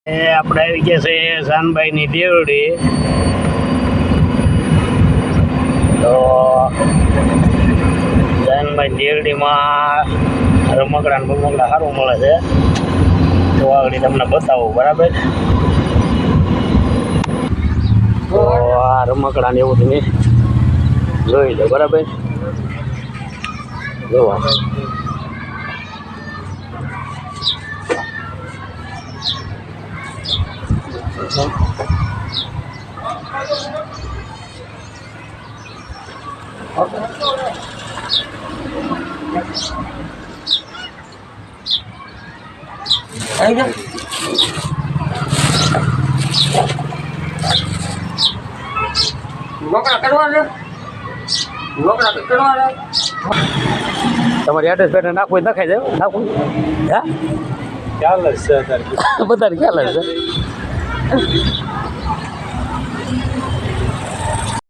આપણે આવી ગયા છે શાનભાઈની દેવડી. તો શાનભાઈ દેવડીમાં રમકડા ને બમકડા સારું મળે છે. તો આગળ તમને બતાવું, બરાબર. તો આ રમકડા ને એવું તમે જોઈ લો, બરાબર. જોવા તમારી એડ્રેસ પેટે નાખવું નખાઈ જાય, નાખવું. હા, ખ્યાલ જ છે બધાને ખ્યાલ જ છે.